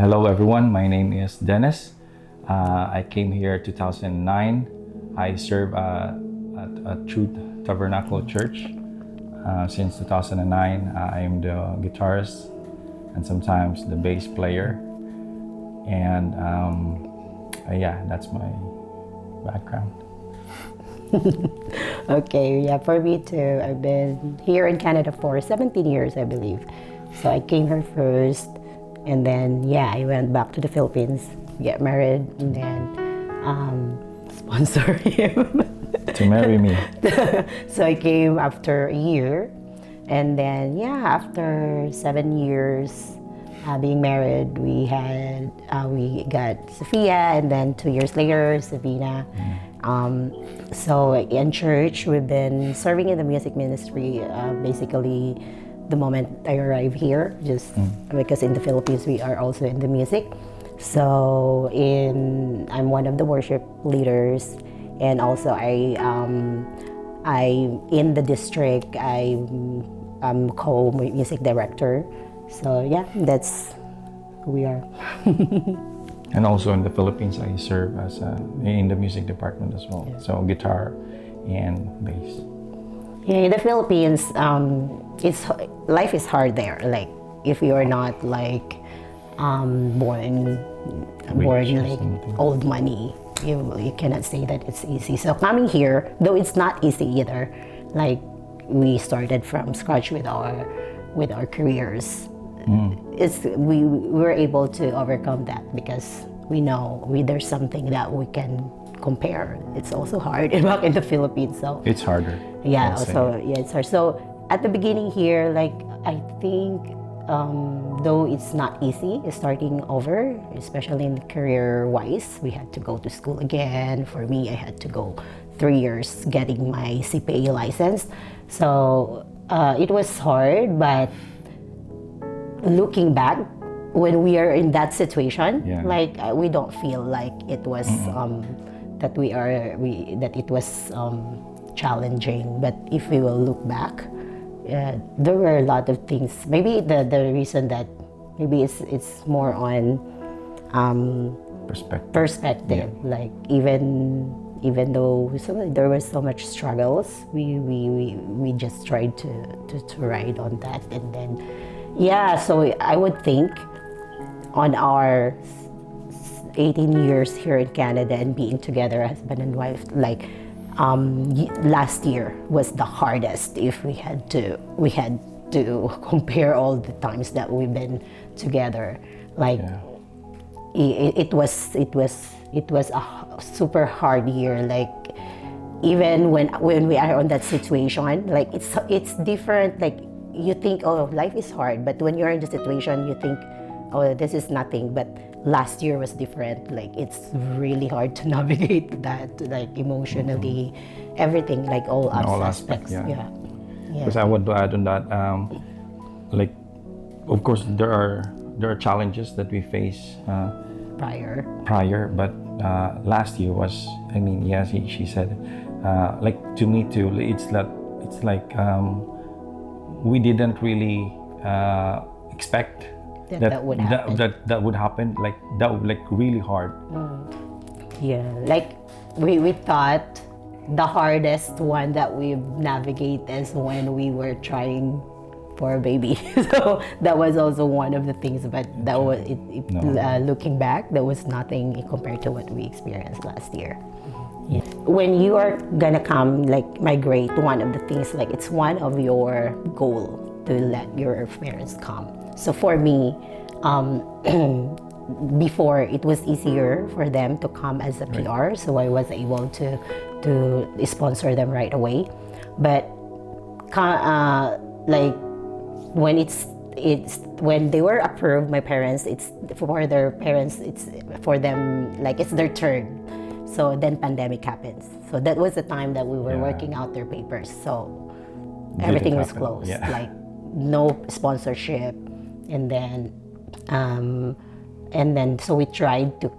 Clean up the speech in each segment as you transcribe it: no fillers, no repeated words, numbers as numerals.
Hello everyone, my name is Dennis. I came here 2009. I serve at Truth Tabernacle Church since 2009. I'm the guitarist and sometimes the bass player. And yeah, that's my background. Okay, yeah, for me too. I've been here in Canada for 17 years, I believe. So I came here first, and then yeah, I went back to the Philippines, get married, and then sponsor him. To marry me. So I came after a year, and then yeah, after 7 years being married, we got Sophia, and then 2 years later, Savina. So in church, we've been serving in the music ministry basically the moment I arrived here, just because in the Philippines we are also in the music. So I'm one of the worship leaders, and also I in the district I'm co-music director. So yeah, that's who we are. And also in the Philippines, I serve as in the music department as well. Yeah. So guitar and bass. Yeah, in the Philippines, life is hard there. Like if you are not like born like old money, you cannot say that it's easy. So coming here, though it's not easy either. Like we started from scratch with our careers. We were able to overcome that because we know there's something that we can compare. It's also hard back in the Philippines, so it's harder. Yeah, it's hard. So at the beginning here, like I think, though it's not easy starting over, especially in career-wise, we had to go to school again. For me, I had to go 3 years getting my CPA license. So it was hard, but looking back, when we are in that situation, like we don't feel like it was that it was challenging. But if we will look back, there were a lot of things. Maybe the reason that maybe it's more on perspective. Yeah. Like even though there was so much struggles, we just tried to ride on that, and then. Yeah, so I would think on our 18 years here in Canada and being together, husband and wife, like last year was the hardest. If we had to compare all the times that we've been together, like it was a super hard year. Like even when we are on that situation, like it's different. Like. You think, oh, life is hard, but when you're in the situation, you think, oh, this is nothing. But last year was different. Like it's really hard to navigate that, like emotionally, everything, like all aspects. Yeah. Because I want to add on that, like, of course, there are challenges that we face prior, but last year was, I mean, yes, she said, like to me too, it's like. We didn't really expect that would happen. Like that, like really hard. Yeah, like we thought the hardest one that we navigate is when we were trying for a baby. So that was also one of the things. But that was looking back, there was nothing compared to what we experienced last year. Yeah. When you are gonna come, like migrate, one of the things, like it's one of your goal to let your parents come. So for me, before it was easier for them to come as a PR, so I was able to sponsor them right away. But like when when they were approved, my parents, it's for their parents, it's for them, like it's their turn. So then pandemic happens. So that was the time that we were working out their papers. So everything was closed, like no sponsorship. And then so we tried to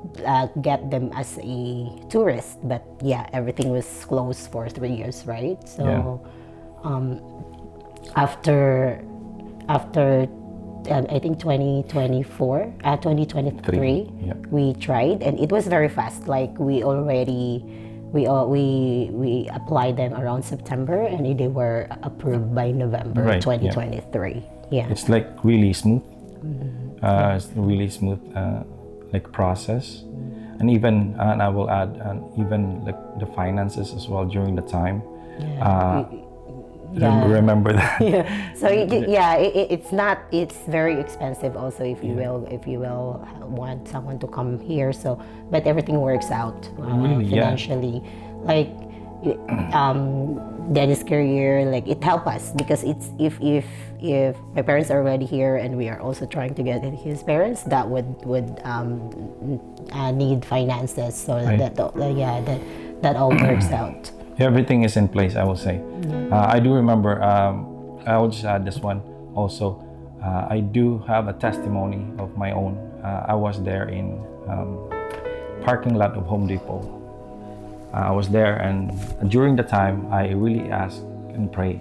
get them as a tourist, but yeah, everything was closed for 3 years, right? So after I think 2024, 2023, Yeah. we tried, and it was very fast. Like we applied them around September, and they were approved by November Right, yeah. 2023. Yeah. It's like really smooth. It's really smooth like process, and even and I will add, and even like the finances as well during the time. Yeah. Remember that. Yeah. So it's not. It's very expensive also if you will want someone to come here. So, but everything works out Really, yeah. financially. Like Dennis' career, like it helped us because it's if my parents are already here and we are also trying to get his parents, that would need finances. So Right. that all works out. Everything is in place, I will say. I do remember, I will just add this one also. I do have a testimony of my own. I was there in parking lot of Home Depot. I was there, and during the time, I really asked and pray.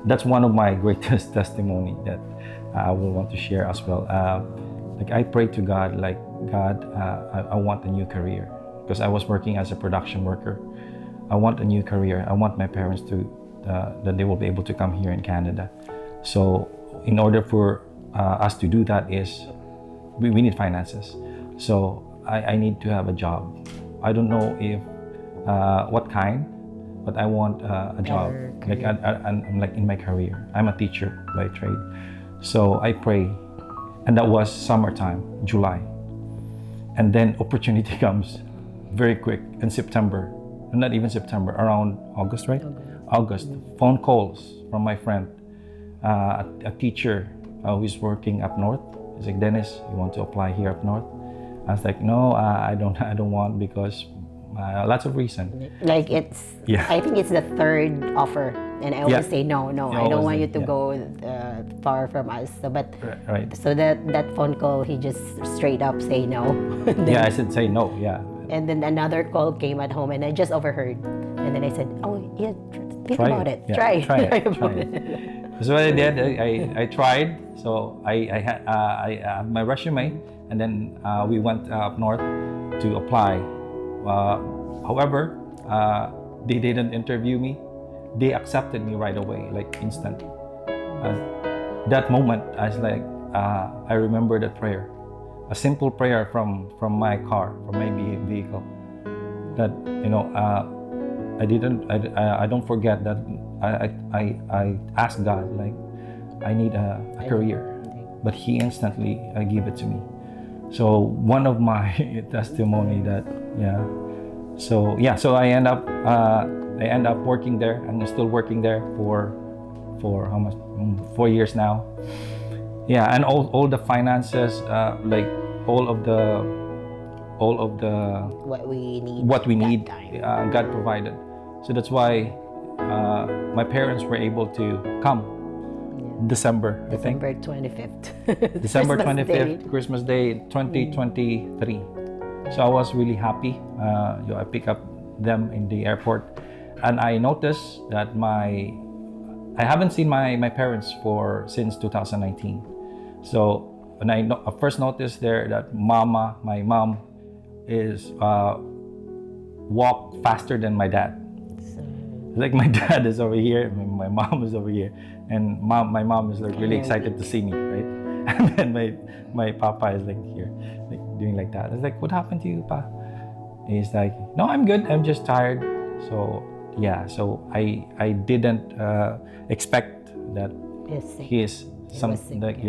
That's one of my greatest testimony that I will want to share as well. Like I prayed to God, like God, I want a new career. Because I was working as a production worker. I want a new career. I want my parents to, that they will be able to come here in Canada. So in order for us to do that is, we need finances. So I need to have a job. I don't know if, what kind, but I want a job. Like I'm like in my career. I'm a teacher by trade. So I pray, and that was summertime, July. And then opportunity comes very quick in September, not even September, around August, right? August. Phone calls from my friend, a teacher who is working up north. He's like, Dennis, you want to apply here up north? I was like, no, I don't want, because lots of reasons. Like it's, I think it's the third offer, and I always say no, I don't want you to go far from us. So, but so that phone call, he just straight up say no. Yeah, I said say no. Yeah. And then another call came at home, and I just overheard, and then I said, oh yeah, think about it. Yeah, Try it. it. So what I did, I tried. So I had my resume, and then we went up north to apply. However, they didn't interview me. They accepted me right away, like instant. That moment, I was like, I remember that prayer. A simple prayer from my car, from my vehicle, that I don't forget that I asked God, like, I need a career, but He instantly gave it to me. So one of my testimony that so I end up working there, and I'm still working there for how much, 4 years now. Yeah, and all the finances, like all of the what we need, God provided. So that's why my parents were able to come December 25th. December Christmas 25th, Day. Christmas Day 2023. So I was really happy. I pick up them in the airport, and I noticed that I haven't seen my parents since 2019. So when I first noticed there that my mom is walk faster than my dad. Like my dad is over here, my mom is over here, and my mom is like really excited to see me, right? And then my papa is like here, like doing like that. I was like, what happened to you, pa? And he's like, no, I'm good. I'm just tired. So yeah, so I didn't expect that he is something like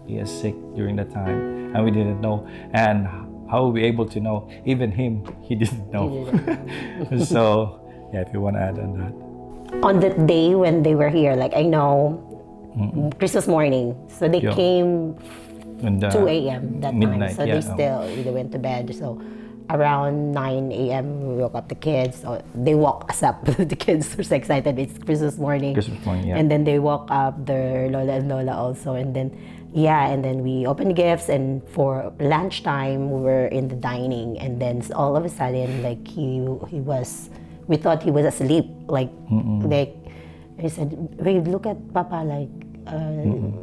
he is sick during that time, and we didn't know. And how were we able to know? Even him, he didn't know. So yeah, if you want to add on that. On the day when they were here, like I know, Christmas morning, so they came 2 a.m. that midnight, time. So they went to bed. So around 9 a.m. we woke up the kids. So they woke us up. The kids were so excited. It's Christmas morning. Christmas morning, yeah. And then they woke up their Lola and Lola also. And then we opened gifts. And for lunchtime, we were in the dining. And then all of a sudden, like we thought he was asleep. Like I said, wait, look at Papa. Like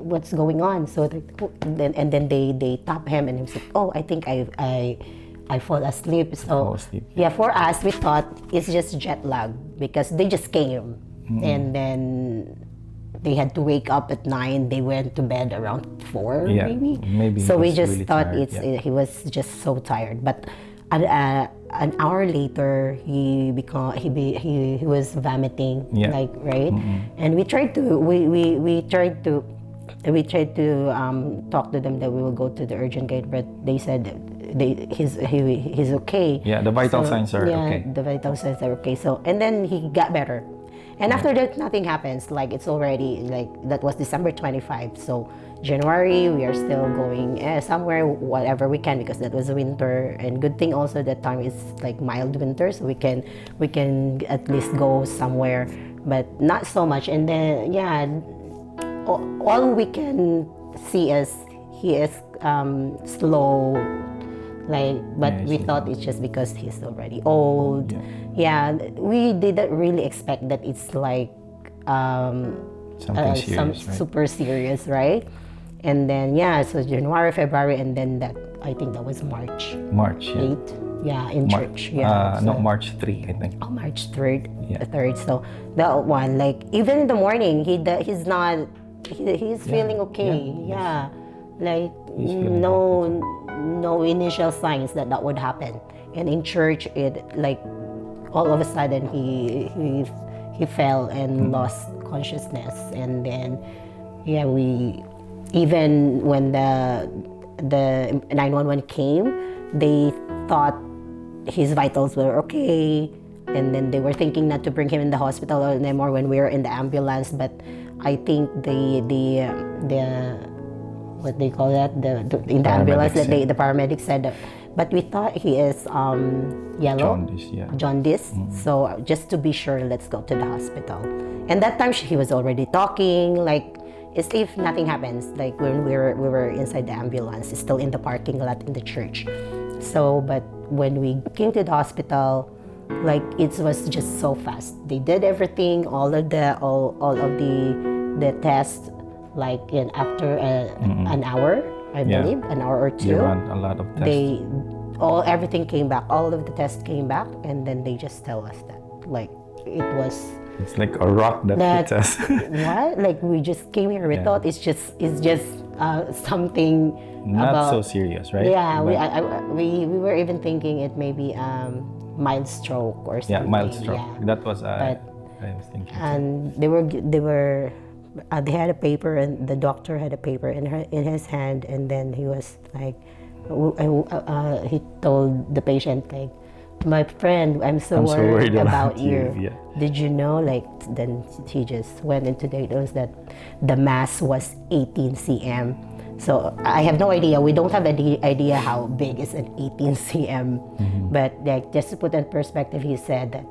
what's going on? So then they tap him, and he was like, oh, I think I fall asleep. So Fall asleep. yeah, for us, we thought it's just jet lag because they just came, and then they had to wake up at 9. They went to bed around 4, Yeah, maybe So we he's just really thought tired, he was just so tired. But an hour later, he was vomiting, Yeah. like, right, and we tried to talk to them that we will go to the urgent care, but they said he's okay. Yeah, the vital signs are okay. The vital signs are okay. So, and then he got better. And after that, nothing happens. Like, it's already, like, that was December 25. So, January, we are still going somewhere, whatever we can, because that was winter. And good thing also that time is like mild winter, so we can at least go somewhere, but not so much. And then, yeah, all we can see is he is slow, like, but we thought it's just because he's already old. Yeah, we didn't really expect that it's like Something serious, right? super serious, right? And then, yeah, so January, February, and then that, I think that was March March, yeah. 8. Yeah, in church. Yeah. No, March 3, I think. Oh, March 3rd. Yeah. 3rd. So that one, like, even in the morning, he's not, he's feeling okay. Yeah. Like, no initial signs that would happen. And in church, it, like, all of a sudden he fell and lost consciousness. And then, yeah, even when the 911 came, they thought his vitals were okay, and then they were thinking not to bring him in the hospital anymore when we were in the ambulance. But I think the what they call that, in the ambulance, that the paramedics said that, but we thought he is yellow jaundice. So just to be sure, let's go to the hospital. And that time he was already talking, like, as if nothing happens, like when we were inside the ambulance, still in the parking lot in the church. So, but when we came to the hospital, like, it was just so fast. They did everything, all of the tests, like, in after an hour, I believe, an hour or two. They run a lot of tests. Everything came back, all of the tests came back, and then they just tell us that, like, it's like a rock that hits us. What? Like, we just came here. We thought it's just something not so serious, right? Yeah, we were even thinking it may be mild stroke or something. Yeah, mild stroke. Yeah. That was I was thinking. And they had a paper, and the doctor had a paper in his hand, and then he was like, he told the patient, like, my friend, I'm so worried about you. Yeah. Did you know? Like, then he just went into details that the mass was 18 cm. So I have no idea. We don't have any idea how big is an 18 cm. But, like, just to put in perspective, he said that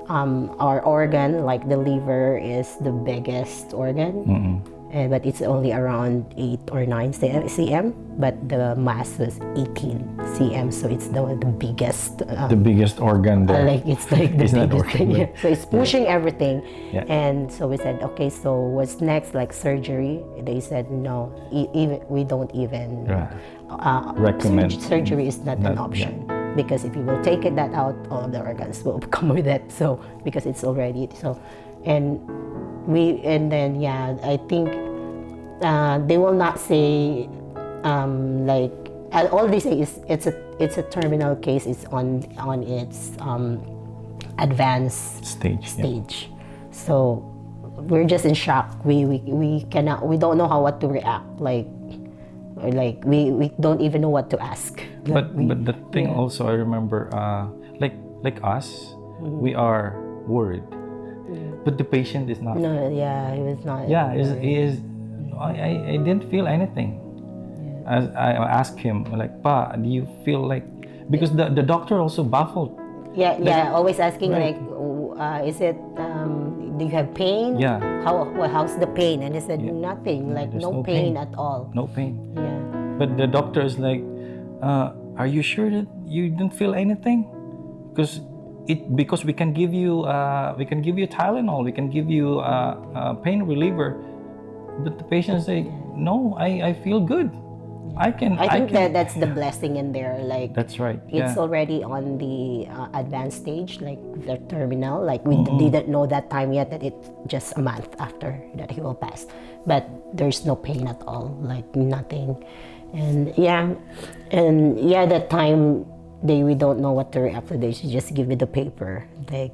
our organ, like the liver, is the biggest organ. But it's only around 8 or 9 cm, but the mass was 18 cm, so it's the biggest. The biggest organ there. Like, it's like the biggest organ, thing. So it's pushing everything. Yeah. And so we said, okay, so what's next? Like, surgery? They said no. We don't even recommend. Surgery is not an option. Yeah. Because if you will take that out, all of the organs will come with it. So because it's already so, and then, yeah, I think they will not say, like, all they say is it's a terminal case. It's on its advanced stage. So we're just in shock. We don't know what to react. Like we don't even know what to ask. But the thing also, I remember, like us, we are worried. But the patient is not. No, yeah, he was not. Yeah, he is. I didn't feel anything. Yeah. As I asked him, like, Pa, do you feel like? Because the doctor also baffled. Yeah, always asking, right, like, is it? Do you have pain? Yeah. How's the pain? And he said nothing. Like, no pain at all. No pain. Yeah. But the doctor is like, are you sure that you didn't feel anything? Because we can give you Tylenol, we can give you pain reliever, the patient say, no, I feel good. I think that's the blessing in there. Like, that's right. It's already on the advanced stage, like the terminal. Like we didn't know that time yet that it's just a month after that he will pass. But there's no pain at all, like nothing. And that time we don't know what to react to. They should just give me the paper. Like,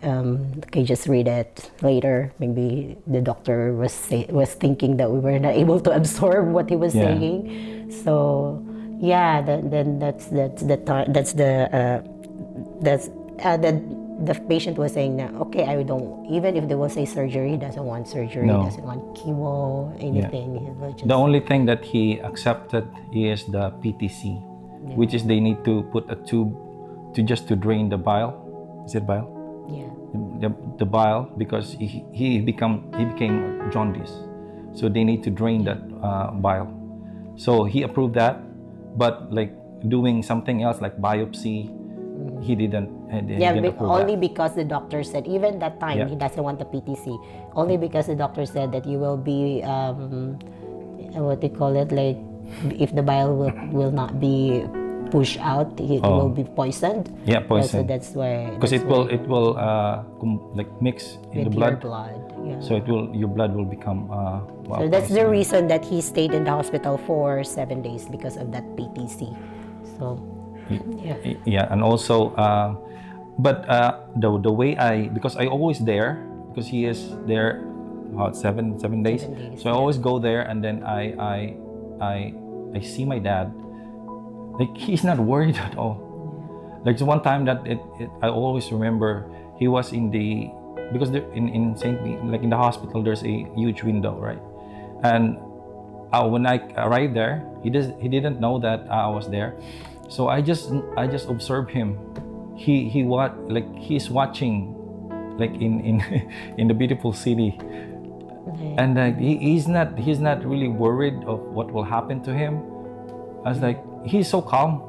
okay, just read it later. Maybe the doctor was thinking that we were not able to absorb what he was saying. So then that's the time. The patient was saying that, okay, I don't, even if they will say surgery, he doesn't want surgery, No. he doesn't want chemo, anything. He will just, The only thing that he accepted is the PTC, which is they need to put a tube to drain the bile. Is it bile? Yeah. The bile, because he became jaundice, so they need to drain that bile. So he approved that, but like doing something else like biopsy, he didn't. He didn't approve only that. because the doctor said, even that time he doesn't want the PTC. Only because the doctor said that you will be what they call it, like if the bile will not be pushed out, it will be poisoned. Yeah, poison. So that's why. Because it will like mix in the with blood. your blood. Yeah. So your blood will become. So that's the reason that he stayed in the hospital for 7 days, because of that PTC. So yeah, and also, but the way because I always there, because he is there about seven days. 7 days, So I always go there, and then I see my dad. Like, he's not worried at all. Like, one time that I always remember, he was because in St. B, like in the hospital, there's a huge window, right? And when I arrived there, he didn't know that I was there. So I just observed him. He's watching, like in in the beautiful city, and he's not really worried of what will happen to him. I was like, he's so calm.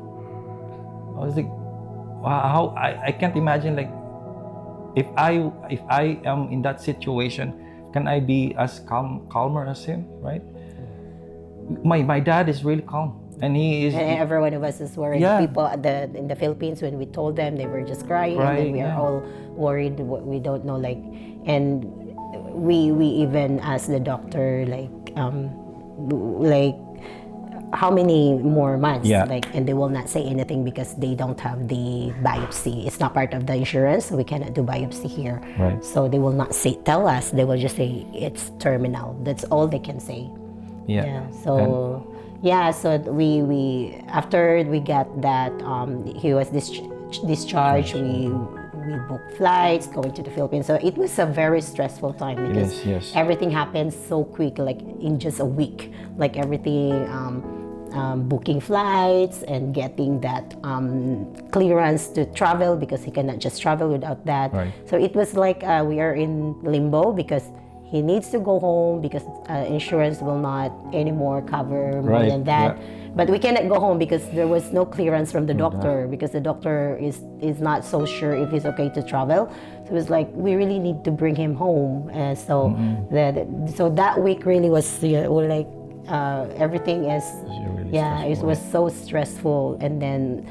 I was like, wow, I can't imagine, like, if I am in that situation, can I be as calmer as him, right? My dad is really calm, and he is. And every one of us is worried. Yeah. People in the Philippines, when we told them, they were just crying, and then we are all worried. We don't know, like, and we even asked the doctor, like how many more months, and they will not say anything because they don't have the biopsy. It's not part of the insurance, so we cannot do biopsy here. Right. So they will not tell us. They will just say it's terminal. That's all they can say. Yeah. So so we after we got that, he was discharged. We booked flights going to the Philippines. So it was a very stressful time because everything happened so quick, like in just a week. Like everything, booking flights and getting that clearance to travel, because he cannot just travel without that. Right. So it was like we are in limbo, because he needs to go home because insurance will not anymore cover more than that. But we cannot go home because there was no clearance from the doctor, because the doctor is not so sure if he's okay to travel. So it was like, we really need to bring him home. So that week really was like everything is really it was so stressful. And then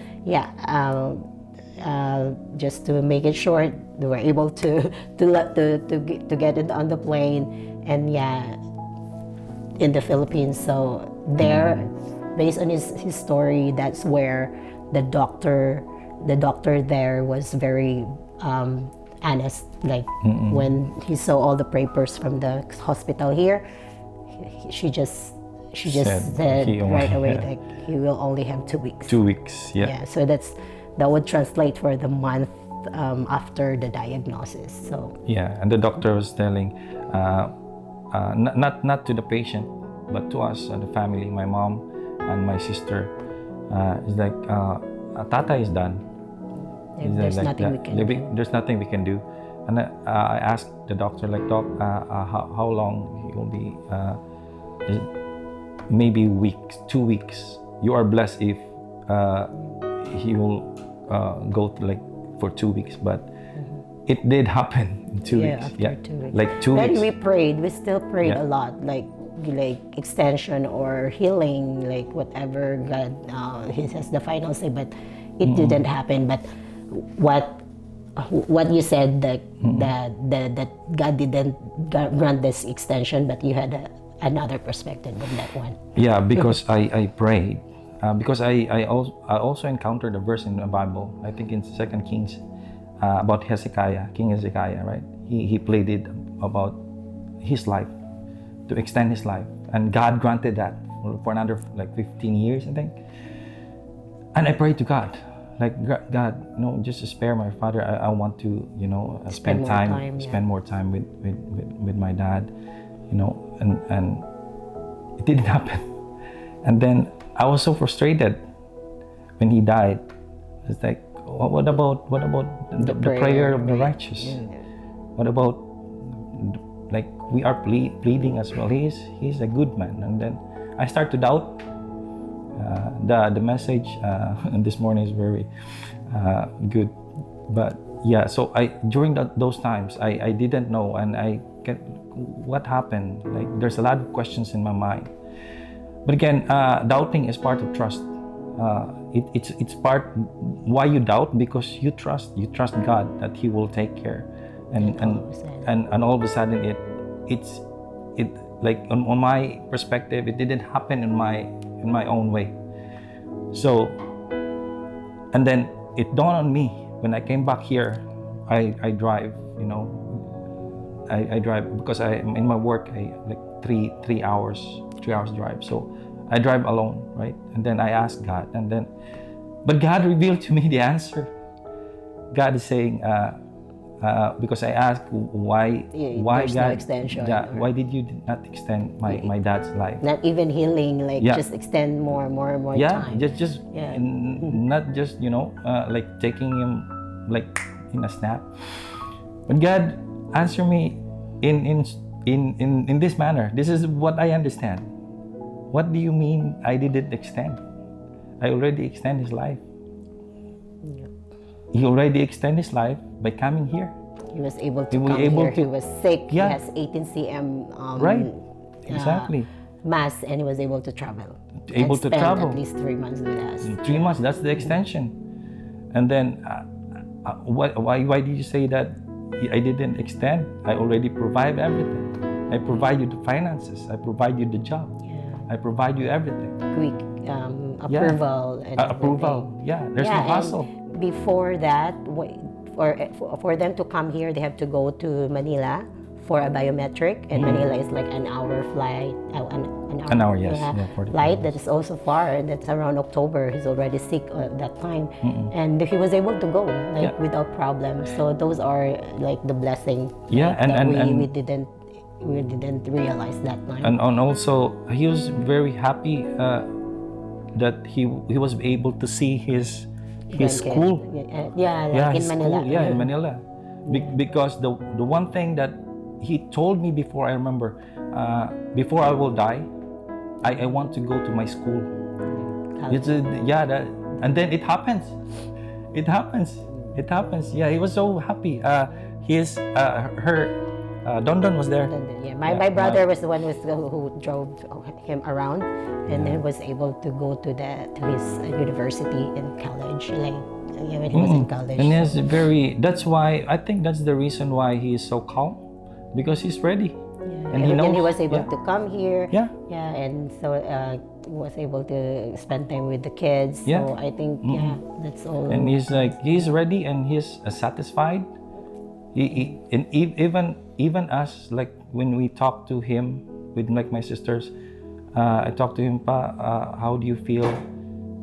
just to make it short, they were able to get it on the plane, and in the Philippines. So there, based on his story, that's where the doctor there was very honest. Like when he saw all the papers from the hospital here, she just said right away that he will only have 2 weeks. 2 weeks. Yeah. So that would translate for the month after the diagnosis. So and the doctor was telling, not to the patient, but to us, the family, my mom and my sister, is like, Tata is done. There's nothing we can do. There's nothing we can do. And I asked the doctor, like, Doc, how long he will be? Maybe weeks, 2 weeks. You are blessed if he will go for 2 weeks, but it did happen in 2 weeks. After 2 weeks. Like 2 Then weeks. we prayed. We still prayed a lot. Like like extension or healing, like whatever God he has the final say, but it didn't happen. But what you said, that God didn't grant this extension, but you had another perspective on that one. Yeah, because I prayed. Because I also encountered a verse in the Bible, I think in 2 Kings, about Hezekiah, King Hezekiah, right? He pleaded about his life, to extend his life. And God granted that for another like 15 years, I think. And I prayed to God, like, God, just to spare my father. I want to, spend more time with my dad, and it didn't happen. And then I was so frustrated when he died. It's like, what about the prayer of the righteous? Yeah. What about, like, we are pleading as well? He's a good man. And then I start to doubt. The message this morning is very good, but yeah. So during those times, I didn't know, and what happened. Like, there's a lot of questions in my mind. But again, doubting is part of trust. It's part why you doubt, because you trust God that He will take care, and all of a sudden it like on my perspective, it didn't happen in my own way. So, and then it dawned on me when I came back here. I drive, I drive because in my work, I like three hours drive. So I drive alone, right? And then I asked God, but God revealed to me the answer. God is saying, because I asked why God, no extension, why did you not extend my dad's life? Not even healing, like just extend more time. Not just like taking him like in a snap. But God answered me in this manner. This is what I understand. What do you mean I didn't extend? I already extend his life. He already extended his life by coming here. He was able to come here. He was sick. Yeah. He has 18 cm right. Exactly. Mass, and he was able to travel. Able to travel. At least 3 months with us. 3 months. That's the extension. And then, why did you say that I didn't extend? I already provide everything. I provide you the finances. I provide you the job. I provide you everything. Quick approval and approval. Yeah, there's no hassle. Before that, for them to come here, they have to go to Manila for a biometric, and Manila is like an hour flight. An hour, yes. Flight that is also far, and that's around October. He's already sick at that time, and he was able to go without problem. So those are like the blessing. Yeah, we didn't realize that time. And also, he was very happy that he was able to see his school. In Manila. School, in Manila. Because the one thing that he told me before, I remember, before I will die, I want to go to my school. And then it happens. It happens. Yeah, he was so happy. Don was there. My brother was the one who drove him around, and then was able to go to his university and college, when he was in college. And that's why I think that's the reason why he is so calm, because he's ready. And he knows. And he was able to come here. And so was able to spend time with the kids. So I think that's all. And he's ready and he's satisfied. And even us, like when we talk to him with like my sisters, I talked to him, Pa, how do you feel?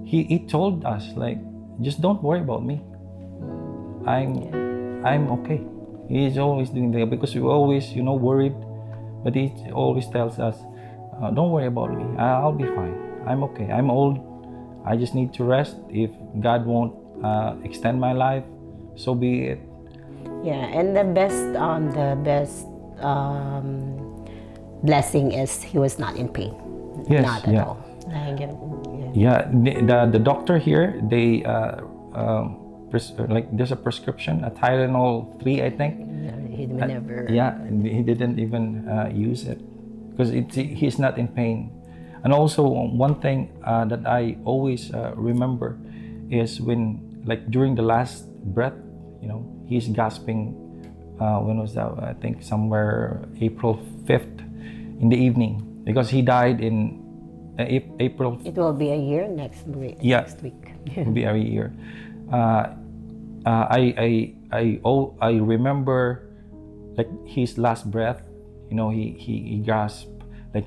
He told us, like, just don't worry about me. I'm okay. He's always doing that, because we're always worried, but he always tells us, don't worry about me. I'll be fine. I'm okay. I'm old. I just need to rest. If God won't extend my life, so be it. Yeah, and the best blessing is he was not in pain. Yes, not at all. The doctor here, they there's a prescription, a Tylenol 3, I think. He never. He didn't even use it. because he's not in pain. And also one thing that I always remember is when, like during the last breath, he's gasping. When was that? I think somewhere April 5th in the evening, because he died in April. It will be a year next week. Yeah, next week. It will be every year. I remember like his last breath. He gasped like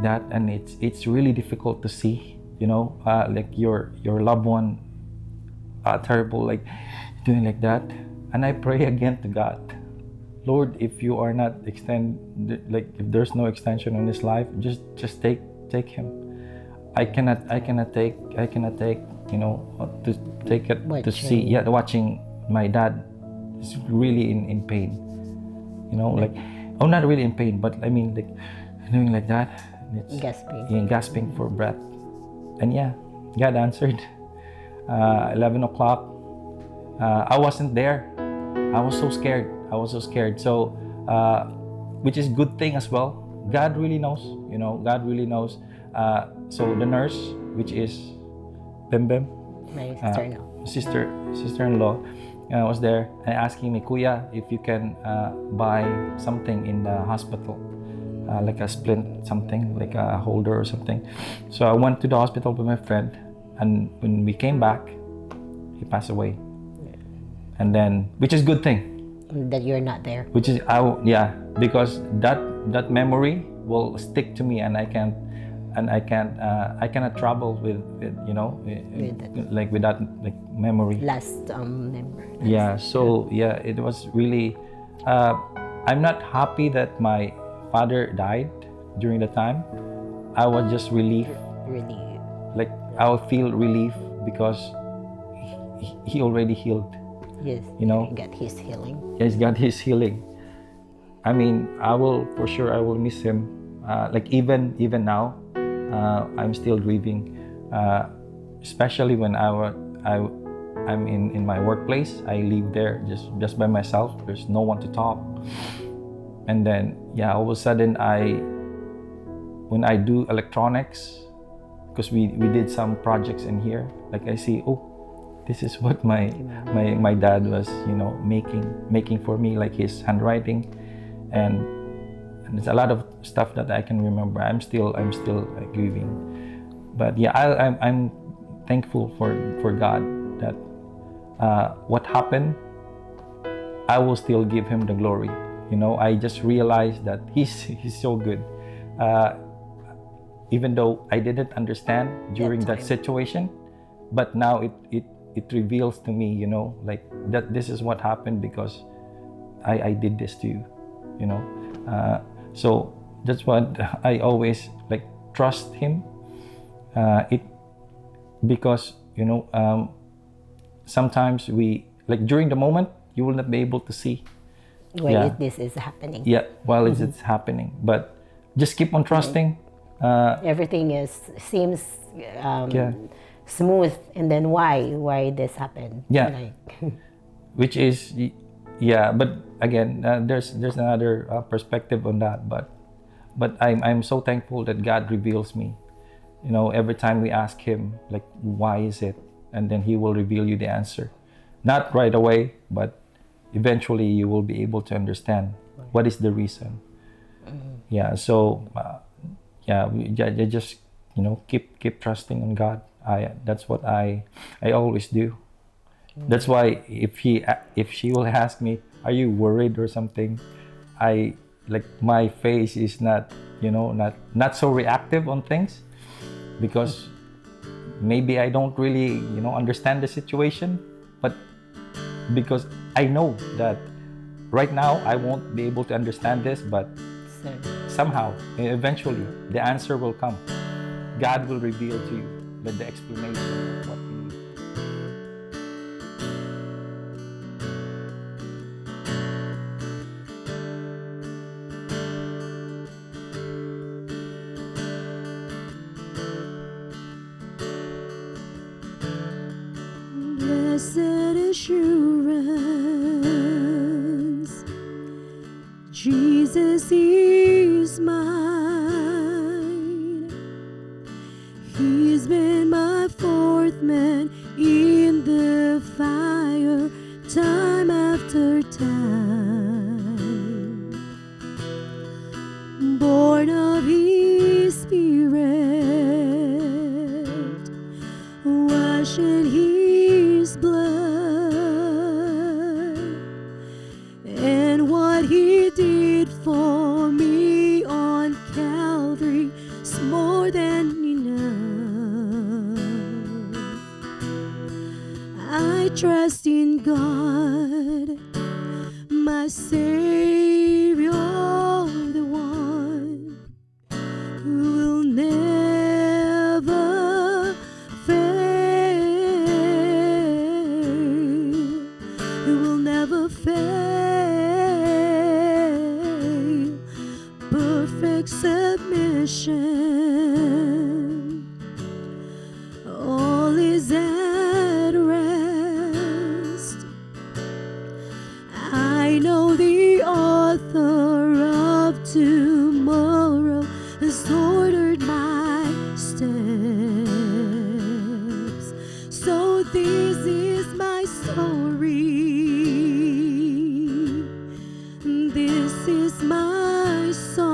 that, and it's really difficult to see. Like your loved one, terrible, like doing like that. And I pray again to God, Lord, if you are not if there's no extension on his life, just take him. I cannot take to take it to see. Yeah, watching my dad is really in pain. Like, oh, not really in pain, but I mean like doing like that. It's gasping for breath. And yeah, God answered. 11 o'clock. I wasn't there. I was so scared. So, which is good thing as well. God really knows. God really knows. So the nurse, which is Bem, my sister-in-law, was there and asking me, Kuya, if you can buy something in the hospital, like a splint, something like a holder or something. So I went to the hospital with my friend, and when we came back, he passed away. And then, which is good thing that you're not there. Which is because that memory will stick to me, and I cannot travel with like with that like memory. Last memory. Yeah. So yeah, it was really. I'm not happy that my father died during the time. I was just relief. Really. Like I will feel relief because he already healed. Yes, he got his healing. He's got his healing. I mean, I will miss him. Like even now, I'm still grieving. Especially when I'm in my workplace. I live there just by myself. There's no one to talk. And then all of a sudden when I do electronics, because we did some projects in here. Like I see, this is what my dad was, making for me, like his handwriting, and there's a lot of stuff that I can remember. I'm still grieving, but I'm thankful for God that what happened, I will still give him the glory. I just realized that he's so good, even though I didn't understand during that situation, but now it reveals to me, like that this is what happened because I did this to you, so that's what I always like trust him. Because sometimes we like during the moment you will not be able to see why this is happening. Yeah, while it's happening, but just keep on trusting. Everything seems smooth, and then why this happened? Which is but again there's another perspective on that, but I'm so thankful that God reveals me, every time we ask him like why is it, and then he will reveal you the answer, not right away, but eventually you will be able to understand what is the reason. So just keep trusting on God. That's what I always do. That's why if she will ask me, are you worried or something, I like my face is not not so reactive on things, because maybe I don't really understand the situation, but because I know that right now I won't be able to understand this, but somehow eventually the answer will come. God will reveal to you the explanation of what you need. Blessed assurance, Jesus is mine. born in the fire, time after time, born of His Spirit, washed in His blood, and what He did for me on Calvary is more than enough. I trust in God, my Savior, the one who will never fail, who will never fail. Perfect submission, all is at rest. I know the author of tomorrow has ordered my steps. So this is my story, this is my song.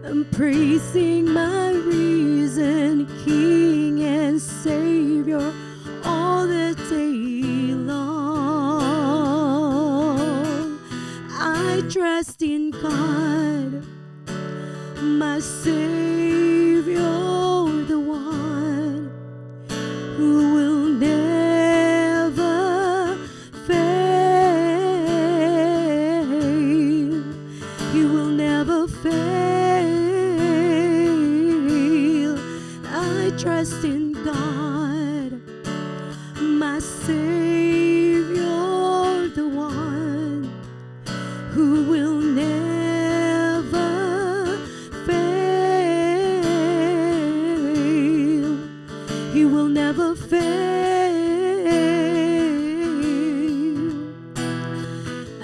I'm praising my risen King and Savior all the day long. I trust in God, my Savior, the one who will never fail. He will never fail. I trust in God, my Savior, the one who will never fail. He will never fail.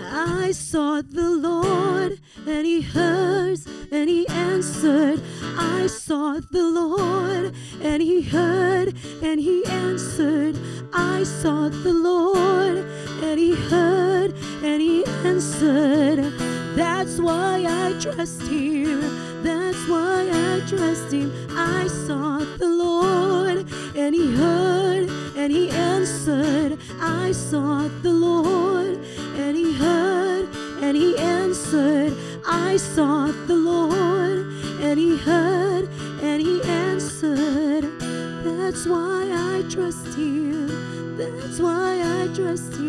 I sought the Lord, and He heard, and He answered. I sought the Lord, and He heard, and He answered. I sought the Lord, and He heard, and He answered. That's why I trust Him. That's why I trust Him. I sought the Lord, and He heard, and He answered. I sought the Lord, and He heard, and He answered. I sought the Lord, and He heard, and He answered. That's why I trust Him. That's why I trust Him.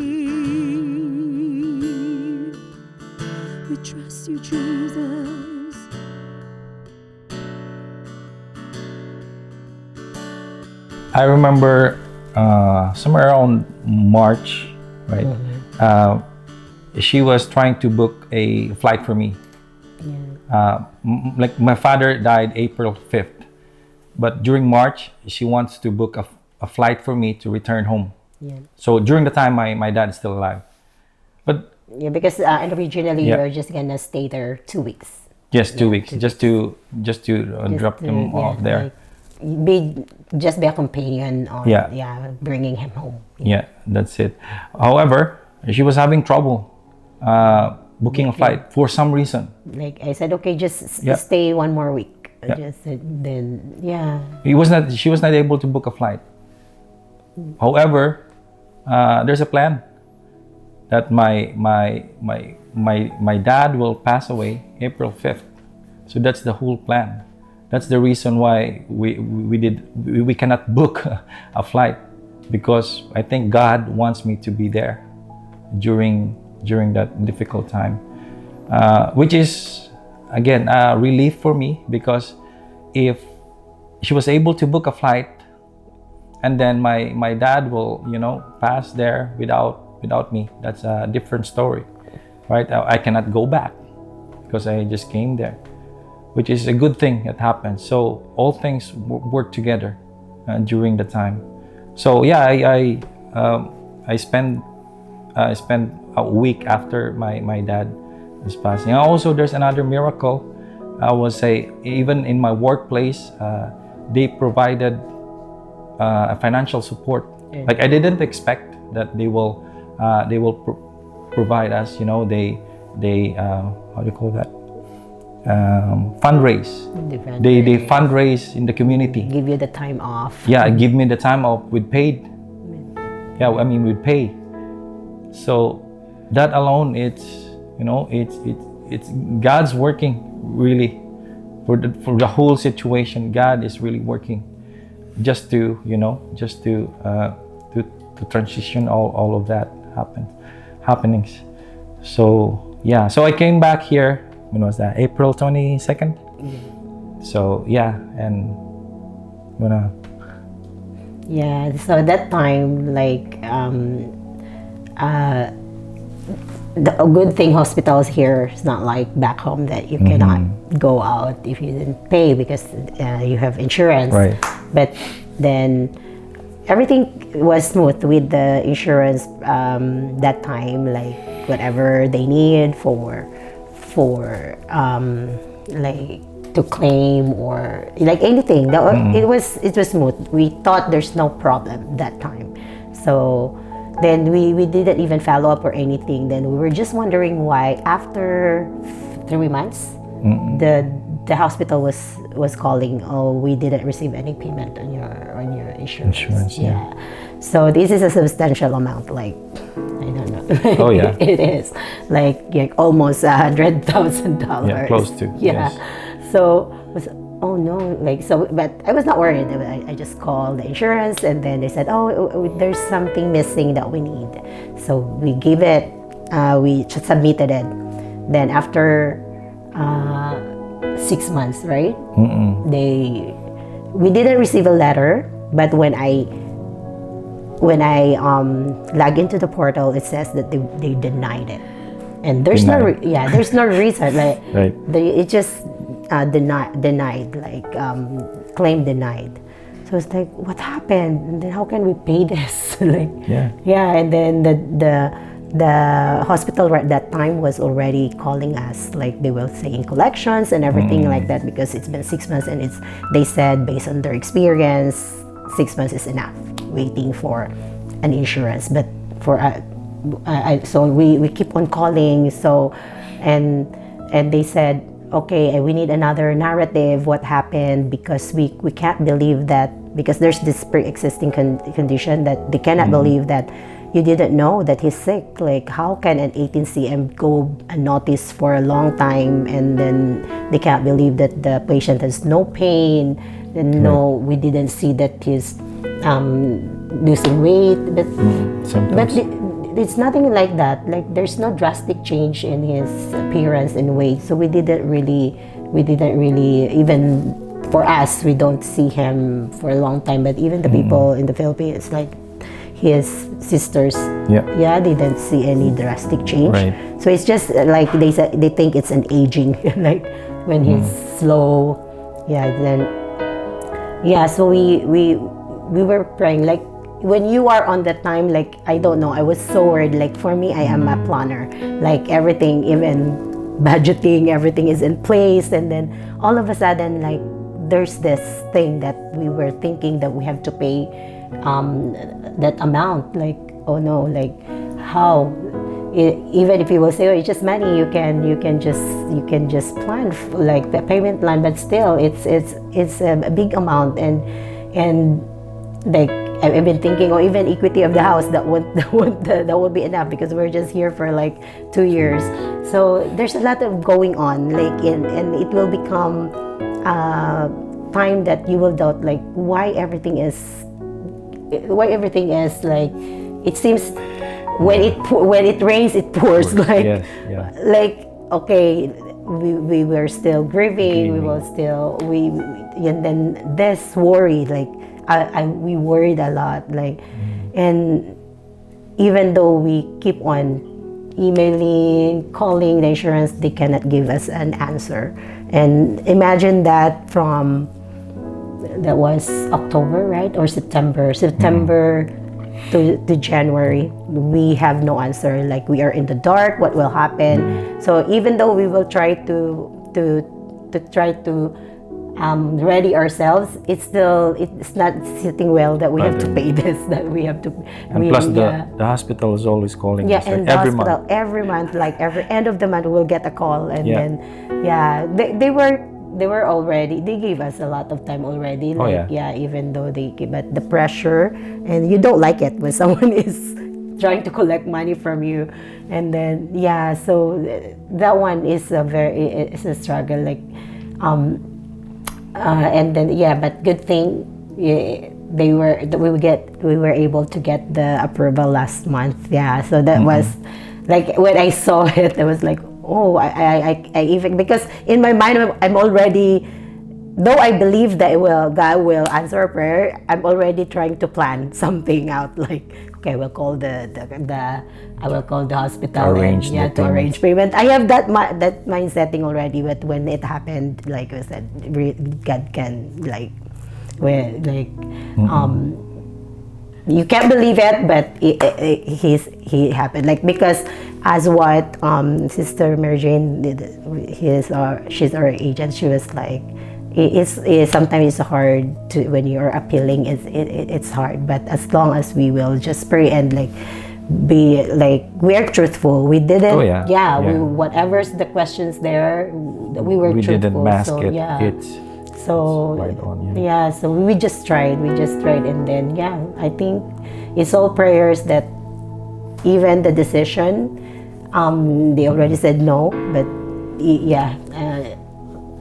We trust You, Jesus. I remember somewhere around March, right? She was trying to book a flight for me. Like my father died April 5th, but during March she wants to book a flight for me to return home. So during the time my dad is still alive, but because originally you were just gonna stay there 2 weeks. Yes, 2 weeks, just to drop him off there. Just be a companion on bringing him home. Yeah, that's it. However, she was having trouble booking a flight for some reason. Like I said, okay, just stay one more week. Just then, She was not able to book a flight. However, there's a plan that my dad will pass away April 5th. So that's the whole plan. That's the reason why we cannot book a flight, because I think God wants me to be there during that difficult time, which is again a relief for me, because if she was able to book a flight and then my dad will pass there without me, that's a different story, right? I cannot go back because I just came there, which is a good thing that happened. So all things work together during the time. So I spent a week after my dad was passing. And also, there's another miracle. I would say, even in my workplace, they provided financial support. Like I didn't expect that they will provide us. They how do you call that? Fundraise. They fundraise in the community. Give you the time off. Yeah, give me the time off with paid. Yeah, I mean with pay. So that alone, it's God's working really for the whole situation. God is really working just to transition all of that happenings. So yeah, so I came back here. When was that? April 22nd. So yeah, and yeah. So at that time, like the good thing, hospitals here is not like back home that you cannot go out if you didn't pay because you have insurance. Right. But then everything was smooth with the insurance that time, like whatever they need for like to claim or like anything. It was smooth. We thought there's no problem that time. So then we didn't even follow up or anything. Then we were just wondering why after 3 months the hospital was calling, oh, we didn't receive any payment on your insurance. Yeah. So this is a substantial amount, like I don't know. Oh yeah. It is like almost $100,000. Yeah, close to. Yeah. Yes. So oh no, like so, but I was not worried. I just called the insurance and then they said, oh, there's something missing that we need. So we gave it, we submitted it. Then after 6 months, right? We didn't receive a letter, but when I log into the portal, it says that they denied it, and there's there's no reason, like right. It just denied, like claim denied. So it's like, what happened? And then how can we pay this? Like and then the hospital at that time was already calling us, like they were saying collections and everything like that, because it's been 6 months and they said based on their experience 6 months is enough waiting for an insurance. But for so we keep on calling, so and they said, okay, we need another narrative, what happened, because we can't believe that, because there's this pre-existing condition that they cannot believe that you didn't know that he's sick. Like, how can an 18 cm go unnoticed for a long time, and then they can't believe that the patient has no pain, and we didn't see that he's losing weight, but it's nothing like that. Like, there's no drastic change in his appearance and weight, so we didn't really even for us, we don't see him for a long time. But even the people in the Philippines, like his sisters, they didn't see any drastic change. Right. So it's just like they think it's an aging, like when he's slow. So we were praying, like when you are on that time, like I don't know, I was so worried. Like for me, I am a planner, like everything, even budgeting, everything is in place, and then all of a sudden, like there's this thing that we were thinking that we have to pay that amount. Like, oh no, like how? Even if you will say, oh, it's just money, you can just plan like the payment plan, but still it's a big amount, and like I've been thinking, or even equity of the house, that would be enough, because we're just here for like 2 years. So there's a lot of going on, like and it will become time that you will doubt, like why everything is like, it seems when it rains it pours, like like okay, we were still grieving. We will still and then this worry, like we worried a lot, like and even though we keep on emailing, calling the insurance, they cannot give us an answer. And imagine that that was October, right? Or September to January, we have no answer. Like, we are in the dark, what will happen? So even though we will try to ready ourselves, it's not sitting well that we have to pay this, that we have to. And plus the hospital is always calling us, and like, the every hospital month. every month, like every end of the month we'll get a call, and then they were already, they gave us a lot of time already, like even though but the pressure, and you don't like it when someone is trying to collect money from you, and then so that one is it's a struggle, like and then but good thing we were able to get the approval last month. So that was like, when I saw it, I was like, oh, I even, because in my mind I'm already, though I believe that God will answer a prayer, I'm already trying to plan something out, like, okay, we'll call I will call the hospital to arrange payment. I have that mindsetting already, but when it happened, like I said, God can, like, you can't believe it, but he happened, like, because as what Sister Mary Jane did, she's our agent. She was like, sometimes it's hard to, when you're appealing, it's hard, but as long as we will just pray and like be like, we're truthful, we didn't whatever's the questions there, we were truthful, didn't mask so it's right on, so we just tried, and then I think it's all prayers that even the decision, they already said no, but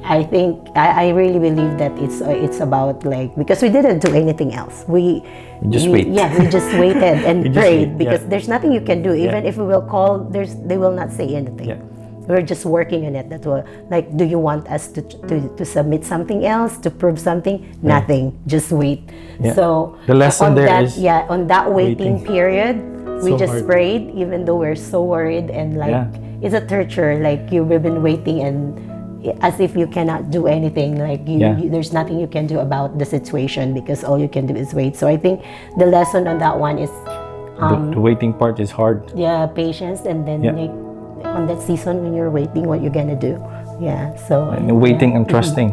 I think I really believe that it's about, like, because we didn't do anything else. We just waited and prayed, because there's nothing you can do. Even if we will call, they will not say anything. We're just working on it. That will, like, do you want us to submit something else, to prove something? Nothing. Just wait. So the lesson there is on that waiting period, we just hard. Prayed, even though we're so worried, and like it's a torture. Like, you've been waiting, and as if you cannot do anything, like there's nothing you can do about the situation, because all you can do is wait. So I think the lesson on that one is the waiting part is hard. Patience, and then like on that season when you're waiting, what you're gonna do. So and waiting and trusting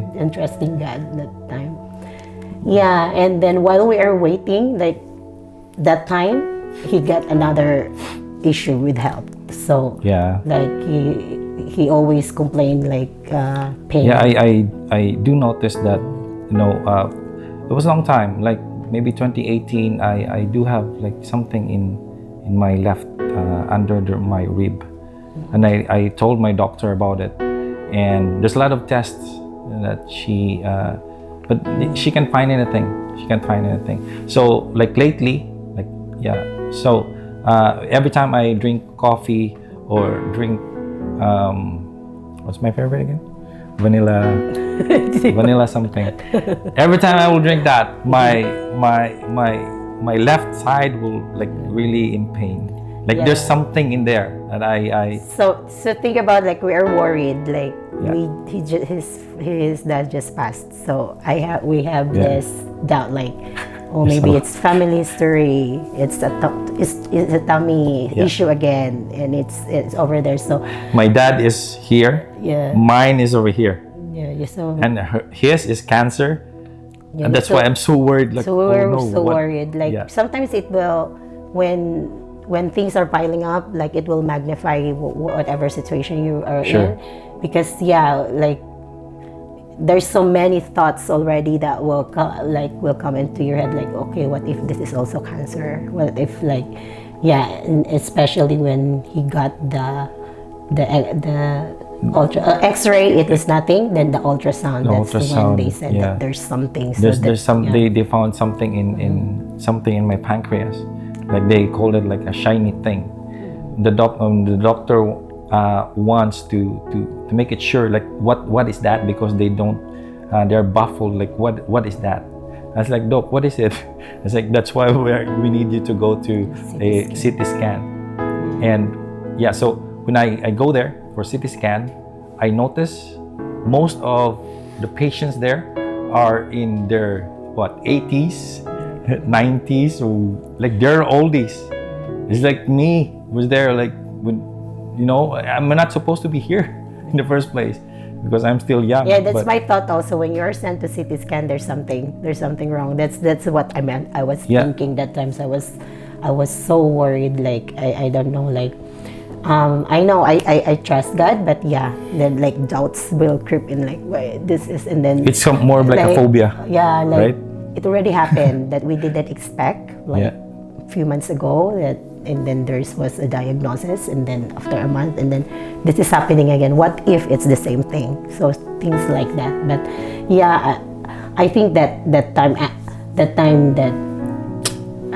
God that time. And then while we are waiting, like that time, he got another issue with health. So like he always complained, like pain. I do notice that, it was a long time, like maybe 2018, I do have like something in my left under my rib, and I told my doctor about it, and there's a lot of tests that she but she can't find anything. So like lately, like so every time I drink coffee or drink what's my favorite again? Vanilla something. Every time I will drink that, my left side will, like, really in pain. Like there's something in there that I So think about, like, we are worried, like his dad just passed, so we have this doubt, like, maybe it's family history, it's a tummy issue again, and it's over there. So my dad is here, mine is over here, so and his is cancer, and that's why I'm so worried. Like, so we're worried. Like sometimes it will, when things are piling up, like it will magnify whatever situation you are in, because like there's so many thoughts already that will come into your head, like, okay, what if this is also cancer? What if, like, and especially when he got the X-ray, it was nothing. Then the ultrasound, that's when they said that there's something. So they found something in my pancreas. Like, they called it like a shiny thing. The doctor wants to make it sure, like, what is that, because they don't they're baffled, like, what is that? I was like, Doc, what is it? It's like, that's why we need you to go to a CT scan. And so when I go there for CT scan, I notice most of the patients there are in their 80s, 90s, or like they're oldies. It's like me was there, like, when, I'm not supposed to be here in the first place. because I'm still young. Yeah, that's but, my thought also. When you're sent to CT scan, there's something wrong. That's what I meant. I was thinking that times. I was so worried. Like I don't know. Like I know I trust God, but yeah, then like doubts will creep in. Like wait, this is, and then it's more of like a phobia. Yeah, like right? it already happened that we didn't expect. Like a few months ago that. And then there was a diagnosis, and then after a month, and then this is happening again. What if it's the same thing? So things like that. But yeah, I think that time that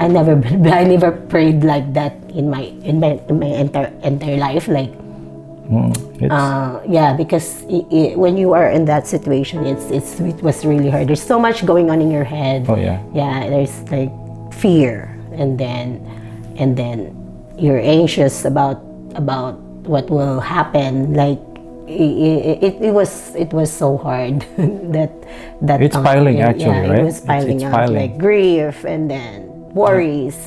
I never prayed like that in my entire life. Like yeah, because when you are in that situation, it was really hard. There's so much going on in your head. Oh yeah. Yeah, there's like fear, and then you're anxious about what will happen. Like it was so hard that it's piling actually, right? It was piling it's up, piling. like grief, and then worries,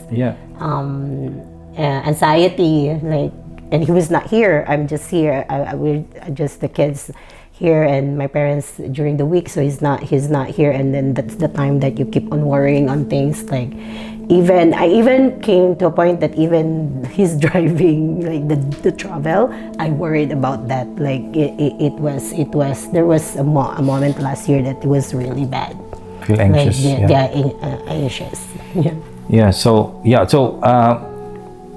anxiety, like, and he was not here. I'm just here. We're just the kids here and my parents during the week, so he's not here, and then that's the time that you keep on worrying on things. Like I even came to a point that even he's driving, like the travel, I worried about that. Like it was there was a moment last year that it was really bad. Feel anxious. Like, anxious. So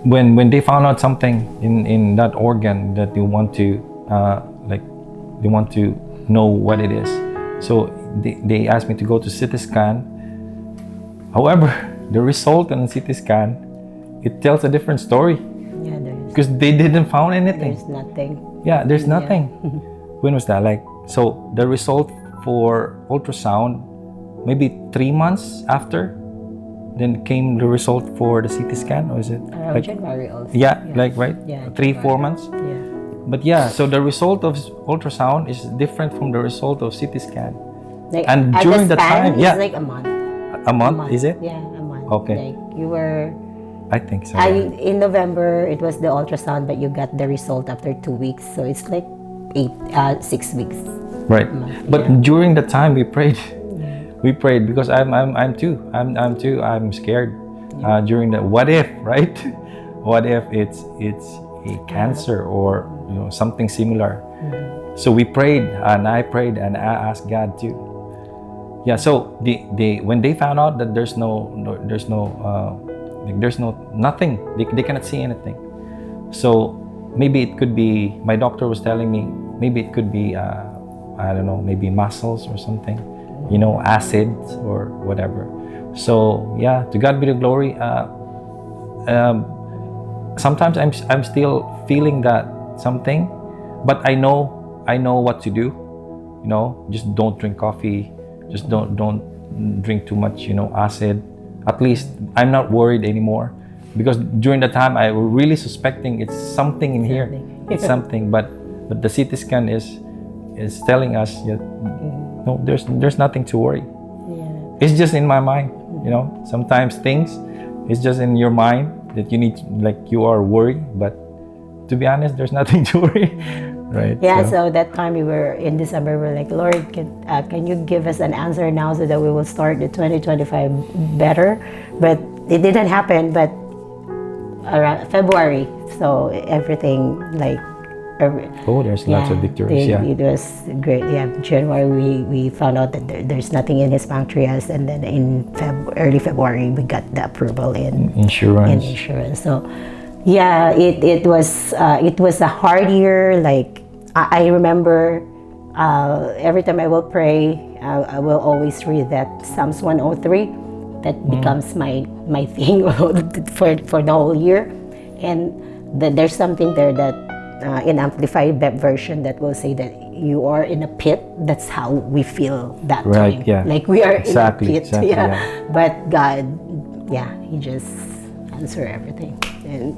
when they found out something in that organ that they want to they want to know what it is, so they asked me to go to CT scan. However, the result on the CT scan, it tells a different story. Yeah, because they didn't found anything. There's nothing. Yeah, there's nothing. When was that? Like, so the result for ultrasound, maybe 3 months after, then came the result for the CT scan, or is it? Around January also. Yeah, like right? Yeah, 3-4 months. Yeah. But yeah, so the result of ultrasound is different from the result of CT scan. Like, and during the time, it's like a month. A month, is it? Yeah, a month. Okay. Like you were. I think so. In November, it was the ultrasound, but you got the result after 2 weeks, so it's like 6 weeks. Right. But during the time we prayed. We prayed because I'm scared. During the what if, right? What if it's a cancer or something similar? So we prayed, and I prayed, and I asked God too. Yeah. So when they found out that there's nothing, they cannot see anything. So maybe it could be, my doctor was telling me, maybe it could be I don't know, maybe muscles or something, acids or whatever. So yeah, to God be the glory. Sometimes I'm still feeling that something, but I know what to do. Just don't drink coffee. Just don't drink too much, acid. At least I'm not worried anymore, because during the time I was really suspecting it's something in here. It's something, but the CT scan is telling us that no, there's nothing to worry. Yeah. It's just in my mind. Sometimes things, it's just in your mind that you need, like, you are worried, but to be honest, there's nothing to worry. Right. Yeah, so that time we were in December, we're like, Lord, can you give us an answer now so that we will start the 2025 better? But it didn't happen, but around February, so everything like... there's lots of victories. It was great. Yeah, January we found out that there's nothing in his pancreas, and then in early February we got the approval in insurance. So yeah, it was a hard year. Like I remember every time I will pray, I will always read that Psalms 103. That becomes my thing for the whole year. And there's something there that in amplified version that will say that you are in a pit. That's how we feel that time. Yeah. Like we are in a pit. Exactly. But God, He just answer everything. And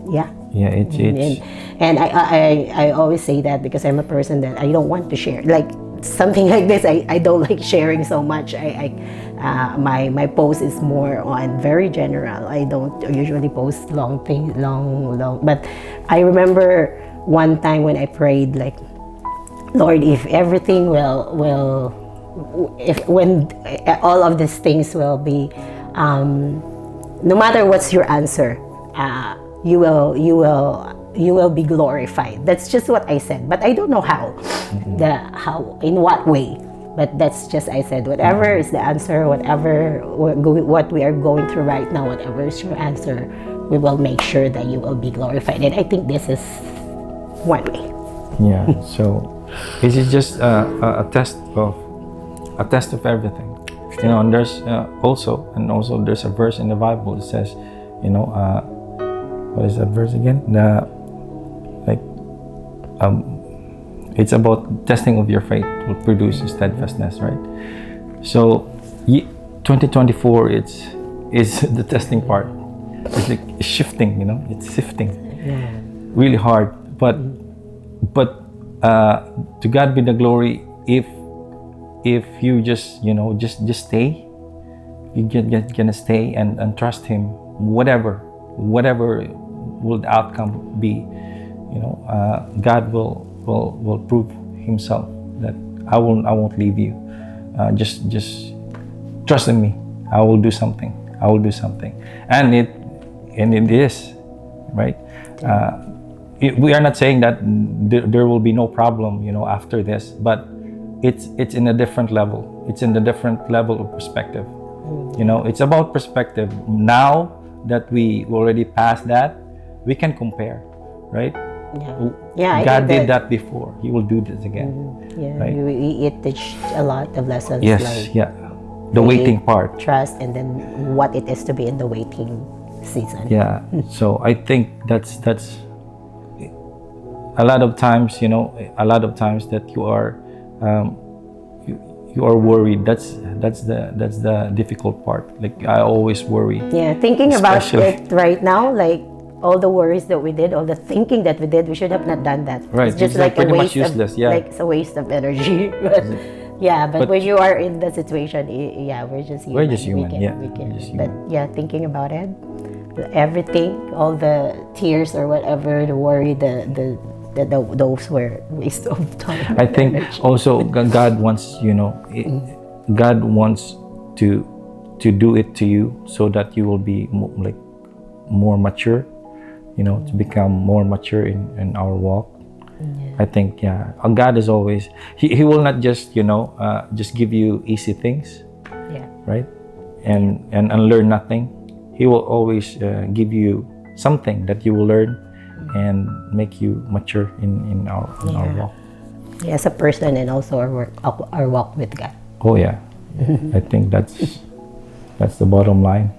and I always say that because I'm a person that I don't want to share. Like something like this, I don't like sharing so much. My post is more on very general. I don't usually post long things, long. But I remember one time when I prayed, like Lord, if everything if when all of these things will be, no matter what's your answer, you will be glorified. That's just what I said, but I don't know how, in what way. But that's just, I said, whatever is the answer, whatever what we are going through right now, whatever is your answer, we will make sure that you will be glorified. And I think this is one way. Yeah. So this is just a test of everything. You know, and there's also there's a verse in the Bible that says, you know, what is that verse again? It's about testing of your faith will produce steadfastness, right? So 2024 is the testing part. It's like shifting, you know, it's sifting, really hard. But to God be the glory if you just, you know, just stay, you gonna stay and trust Him, whatever will the outcome be, you know, God will prove Himself that I won't leave you. Just trust in me. I will do something. And it is, right? We are not saying that there will be no problem, you know, after this, but it's in a different level. It's in a different level of perspective. You know, it's about perspective. Now that we already passed that, we can compare, right? Yeah. God did that before. He will do this again. Right? It teach a lot of lessons. Yes. Like the waiting part. Trust, and then what it is to be in the waiting season. Yeah. So I think that's a lot of times, you know, that you are worried. That's the difficult part. Like I always worry. Yeah, thinking about it right now, like all the worries that we did, all the thinking that we did, we should have not done that. Right. It's just like a waste of, like it's a waste of energy. But when you are in the situation, we're just human. We're just human. We can. But yeah, thinking about it, everything, all the tears or whatever, the worry, those were waste of time. I think also God wants, you know, God wants to do it to you so that you will be more mature, you know, to become more mature in our walk. I think God is always he will not just, you know, just give you easy things, right, and unlearn nothing. He will always give you something that you will learn and make you mature in our walk. Yeah, as a person, and also our walk with God. Oh yeah. I think that's the bottom line.